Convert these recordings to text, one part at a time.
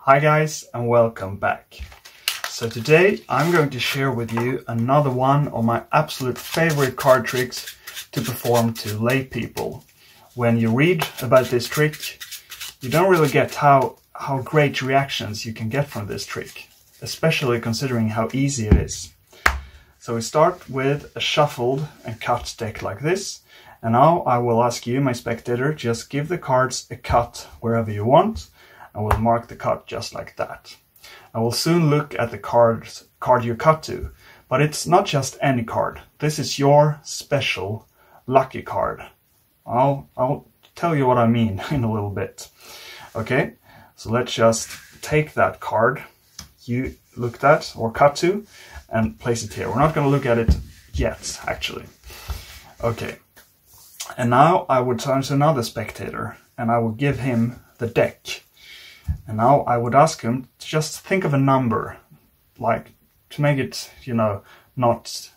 Hi guys and welcome back. So today I'm going to share with you another one of my absolute favorite card tricks to perform to lay people. When you read about this trick, you don't really get how great reactions you can get from this trick, especially considering how easy it is. So we start with a shuffled and cut deck like this. And now I will ask you, my spectator, just give the cards a cut wherever you want. I will mark the cut just like that. I will soon look at the card you cut to, but it's not just any card. This is your special lucky card. I'll tell you what I mean in a little bit. Okay, so let's just take that card you looked at or cut to and place it here. We're not going to look at it yet, actually. Okay, and now I would turn to another spectator and I would give him the deck. And now I would ask him to just think of a number, like to make it, not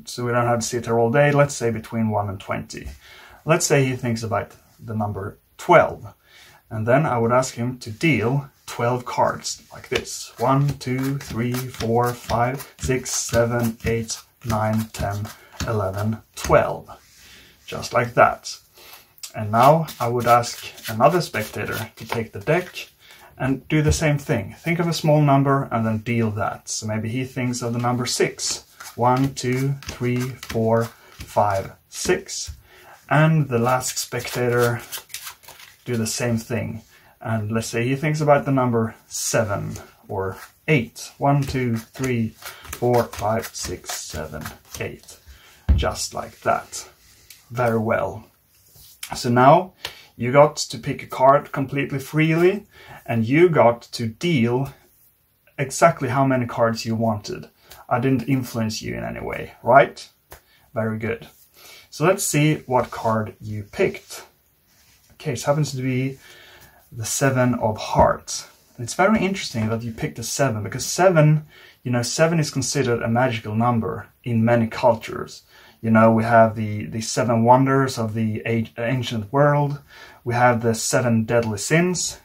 so we don't have to sit here all day. Let's say between 1 and 20. Let's say he thinks about the number 12. And then I would ask him to deal 12 cards like this. 1, 2, 3, 4, 5, 6, 7, 8, 9, 10, 11, 12. Just like that. And now I would ask another spectator to take the deck and do the same thing. Think of a small number and then deal that. So maybe he thinks of the number 6. 1, 2, 3, 4, 5, 6. And the last spectator do the same thing. And let's say he thinks about the number 7 or 8. 1, 2, 3, 4, 5, 6, 7, 8. Just like that. Very well. So now you got to pick a card completely freely and you got to deal exactly how many cards you wanted. I didn't influence you in any way, right? Very good. So let's see what card you picked. Okay, it happens to be the 7 of hearts. And it's very interesting that you picked a 7 because 7 is considered a magical number in many cultures. We have the 7 wonders of the ancient world. We have the 7 deadly sins.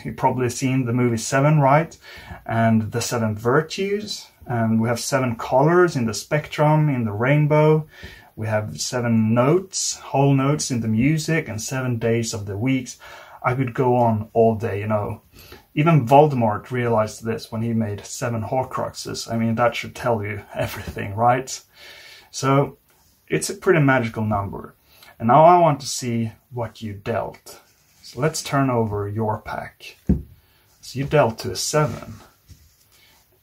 You've probably seen the movie 7, right? And the 7 virtues. And we have 7 colors in the spectrum, in the rainbow. We have 7 notes, whole notes in the music, and 7 days of the weeks. I could go on all day, Even Voldemort realized this when he made 7 Horcruxes. I mean, that should tell you everything, right? So it's a pretty magical number. And now I want to see what you dealt. So let's turn over your pack. So you dealt to a 7.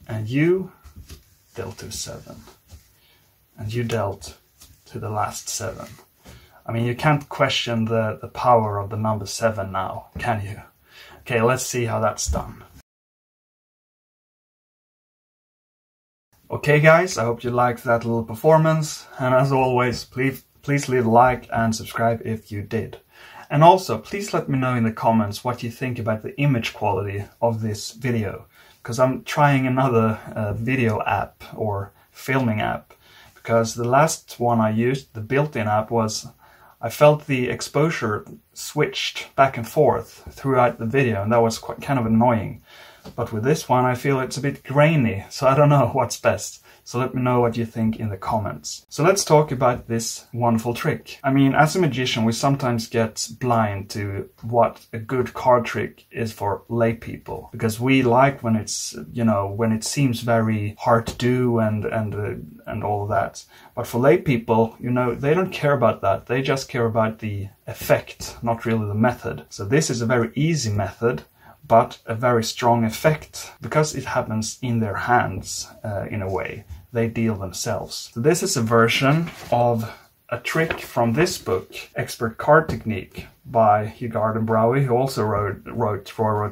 And you dealt to a 7. And you dealt to the last 7. I mean, you can't question the power of the number 7 now, can you? Okay, let's see how that's done. Okay guys, I hope you liked that little performance, and as always, please leave a like and subscribe if you did. And also, please let me know in the comments what you think about the image quality of this video, because I'm trying another video app or filming app, because the last one I used, the built-in app, I felt the exposure switched back and forth throughout the video, and that was kind of annoying. But with this one, I feel it's a bit grainy, so I don't know what's best. So let me know what you think in the comments. So let's talk about this wonderful trick. I mean, as a magician, we sometimes get blind to what a good card trick is for lay people. Because we like when it's, when it seems very hard to do and all of that. But for lay people, they don't care about that. They just care about the effect, not really the method. So this is a very easy method, but a very strong effect because it happens in their hands in a way. They deal themselves. So this is a version of a trick from this book, Expert Card Technique, by Hugard and Braué, who also wrote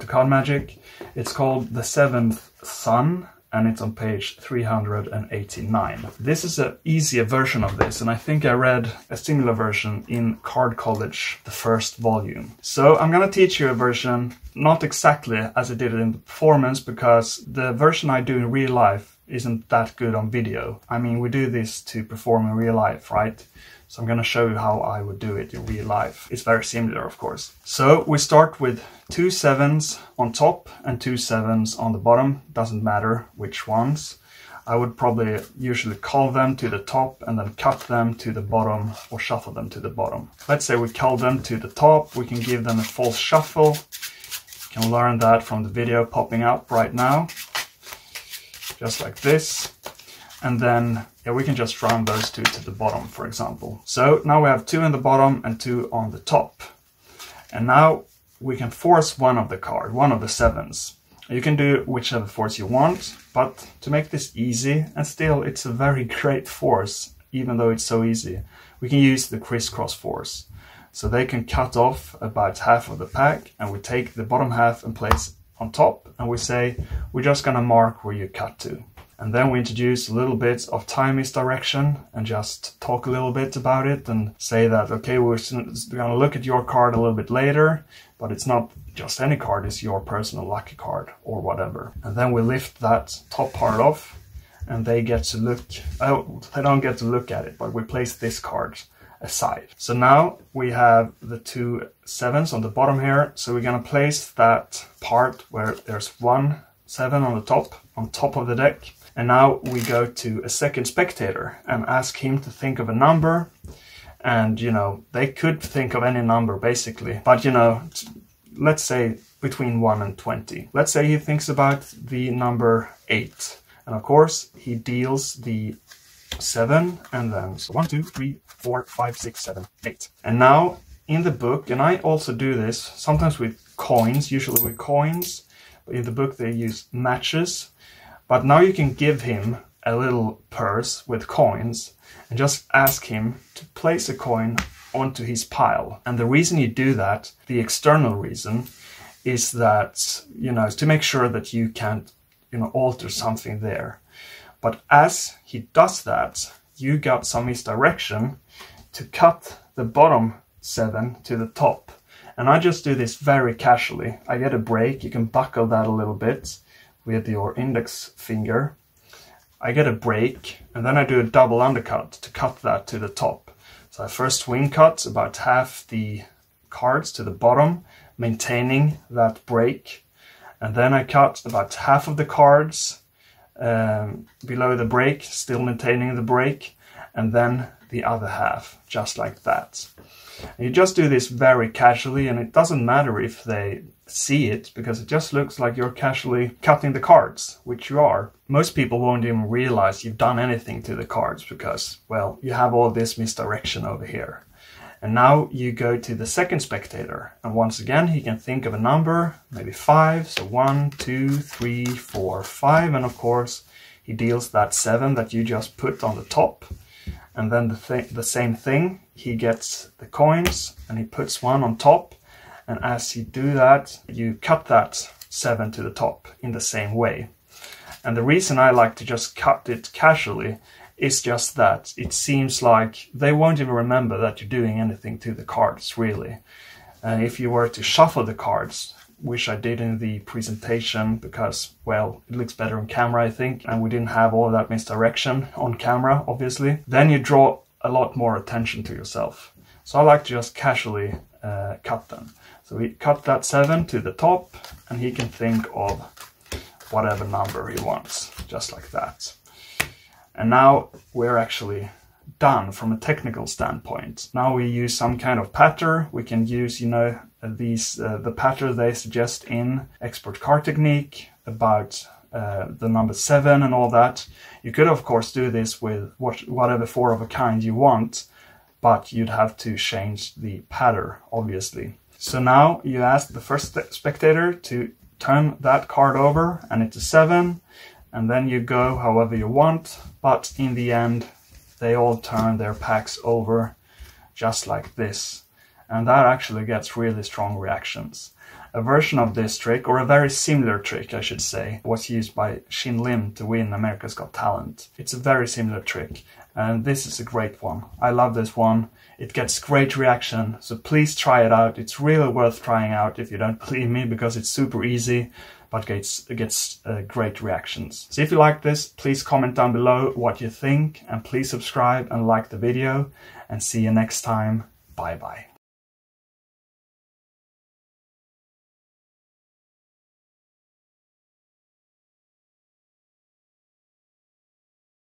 the Card Magic. It's called The Seventh Sun, and it's on page 389. This is an easier version of this, and I think I read a similar version in Card College, the first volume. So I'm gonna teach you a version, not exactly as I did it in the performance, because the version I do in real life isn't that good on video. I mean, we do this to perform in real life, right? So I'm going to show you how I would do it in real life. It's very similar, of course. So we start with 2 7s on top and 2 7s on the bottom. Doesn't matter which ones. I would probably usually call them to the top and then cut them to the bottom or shuffle them to the bottom. Let's say we call them to the top. We can give them a false shuffle. You can learn that from the video popping up right now. Just like this. And then we can just round those two to the bottom, for example. So now we have 2 in the bottom and 2 on the top. And now we can force one of the 7s. You can do whichever force you want, but to make this easy, and still it's a very great force, even though it's so easy, we can use the crisscross force. So they can cut off about half of the pack, and we take the bottom half and place on top, and we say, we're just gonna mark where you cut to. And then we introduce a little bit of time misdirection and just talk a little bit about it and say that, okay, we're gonna look at your card a little bit later, but it's not just any card, it's your personal lucky card or whatever. And then we lift that top part off and they get to look, they don't get to look at it, but we place this card aside. So now we have the 2 7s on the bottom here. So we're gonna place that part where there's 1 7 on top of the deck. And now we go to a second spectator and ask him to think of a number. And, you know, they could think of any number basically. But, you know, let's say between 1 and 20. Let's say he thinks about the number 8. And of course, he deals the 7 and then so 1, 2, 3, 4, 5, 6, 7, 8. And now in the book, and I also do this sometimes with coins, usually with coins. But in the book they use matches. But now you can give him a little purse with coins and just ask him to place a coin onto his pile. And the reason you do that, the external reason, is that, you know, is to make sure that you can't, you know, alter something there. But as he does that, you got some misdirection to cut the bottom 7 to the top. And I just do this very casually. I get a break, you can buckle that a little bit with your index finger. I get a break and then I do a double undercut to cut that to the top. So I first swing cut about half the cards to the bottom, maintaining that break. And then I cut about half of the cards below the break, still maintaining the break. And then the other half, just like that. And you just do this very casually, and it doesn't matter if they see it, because it just looks like you're casually cutting the cards, which you are. Most people won't even realize you've done anything to the cards because, well, you have all this misdirection over here. And now you go to the second spectator, and once again he can think of a number, maybe 5, so 1, 2, 3, 4, 5, and of course he deals that 7 that you just put on the top. And then the same thing, he gets the coins and he puts 1 on top. And as you do that, you cut that 7 to the top in the same way. And the reason I like to just cut it casually is just that it seems like they won't even remember that you're doing anything to the cards, really. And if you were to shuffle the cards, which I did in the presentation because, well, it looks better on camera, I think, and we didn't have all of that misdirection on camera, obviously, then you draw a lot more attention to yourself. So I like to just casually cut them. So we cut that 7 to the top, and he can think of whatever number he wants, just like that. And now we're actually done from a technical standpoint. Now we use some kind of pattern. We can use, you know, the pattern they suggest in Expert Card Technique about the number 7 and all that. You could of course do this with whatever 4 of a kind you want, but you'd have to change the pattern, obviously. So now you ask the first spectator to turn that card over, and it's a 7, and then you go however you want, but in the end they all turn their packs over just like this. And that actually gets really strong reactions. A version of this trick, or a very similar trick I should say, was used by Shin Lim to win America's Got Talent. It's a very similar trick, and this is a great one. I love this one. It gets great reaction, so please try it out. It's really worth trying out if you don't believe me, because it's super easy, but it gets great reactions. So if you like this, please comment down below what you think, and please subscribe and like the video. and see you next time. Bye bye.